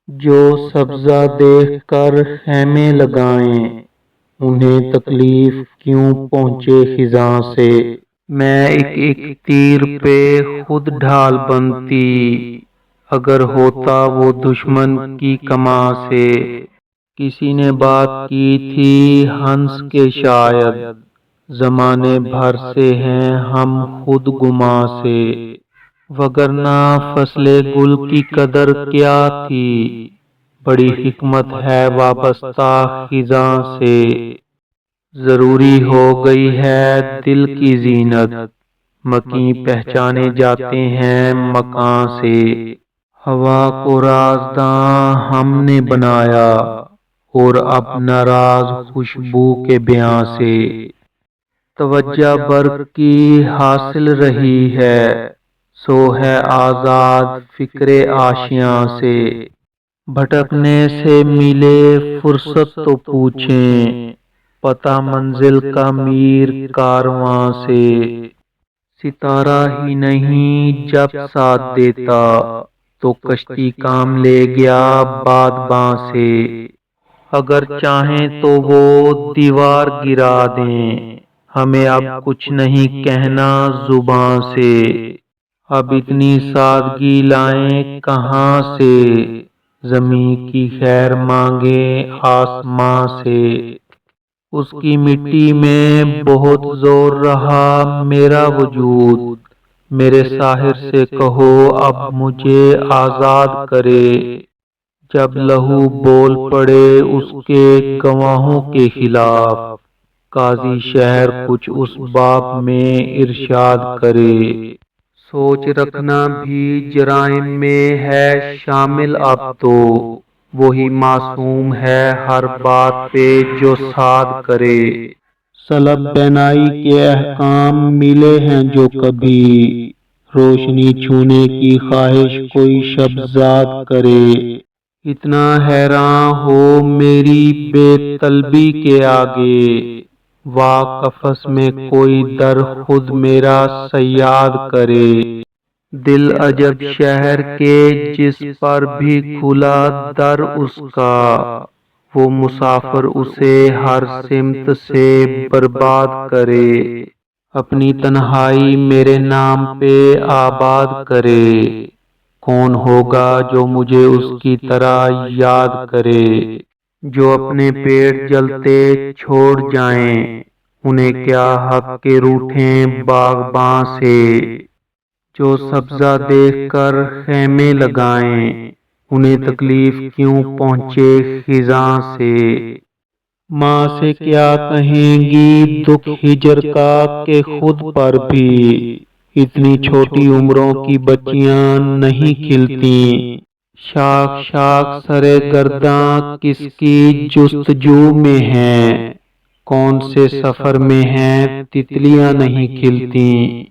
جو سبزہ دیکھ کر خیمے لگائیں، انہیں تکلیف کیوں پہنچے خزاں سے۔ میں ایک تیر پہ خود ڈھال بنتی، اگر ہوتا وہ دشمن کی کماں سے۔ کسی نے بات کی تھی ہنس کے شاید، زمانے بھر سے ہیں ہم خود گماں سے۔ وگرنہ فصل گل کی قدر کیا تھی، بڑی حکمت ہے وابستہ خزاں سے۔ ضروری ہو گئی ہے دل کی زینت، مکیں پہچانے جاتے ہیں مکاں سے۔ ہوا کو رازداں ہم نے بنایا، اور اب ناراض خوشبو کے بیاں سے۔ توجہ برق کی حاصل رہی ہے، سو ہے آزاد فکر آشیاں سے۔ بھٹکنے سے ملے فرصت تو پوچھیں، پتہ منزل کا میر کارواں سے۔ ستارہ ہی نہیں جب ساتھ دیتا، تو کشتی کام لے گیا بادباں سے۔ اگر چاہیں تو وہ دیوار گرا دیں، ہمیں اب کچھ نہیں کہنا زباں سے۔ اب اتنی سادگی لائیں کہاں سے، زمیں کی خیر مانگیں آسماں سے۔ اس کی مٹی میں بہت زور رہا میرا وجود، میرے ساحر سے کہو اب مجھے آزاد کرے۔ جب لہو بول پڑے اس کے گواہوں کے خلاف، قاضی شہر کچھ اس باب میں ارشاد کرے۔ سوچ رکھنا بھی جرائم میں ہے شامل اب تو، وہی معصوم ہے ہر بات پہ جو صاد کرے۔ سلب بینائی کے احکام ملے ہیں جو کبھی، روشنی چھونے کی خواہش کوئی شب زاد کرے۔ اتنا حیراں ہو میری بے طلبی کے آگے، واہ قفس میں کوئی در خود میرا صیاد کرے۔ دل عجب شہر کے جس پر بھی کھلا در اس کا، وہ مسافر اسے ہر سمت سے برباد کرے۔ اپنی تنہائی میرے نام پہ آباد کرے، کون ہوگا جو مجھے اس کی طرح یاد کرے۔ جو اپنے پیٹ جلتے چھوڑ جائیں، انہیں کیا حق کہ روٹھیں باغباں سے۔ جو سبزہ دیکھ کر خیمے لگائیں، انہیں تکلیف کیوں پہنچے خزاں سے۔ ماں سے کیا کہیں گی دکھ ہجر کا کہ خود پر بھی، اتنی چھوٹی عمروں کی بچیاں نہیں کھلتیں۔ شاخ شاخ سرے گرداں کس کی جستجو میں ہیں، کون سے سفر میں ہیں تتلیاں نہیں کھلتیں۔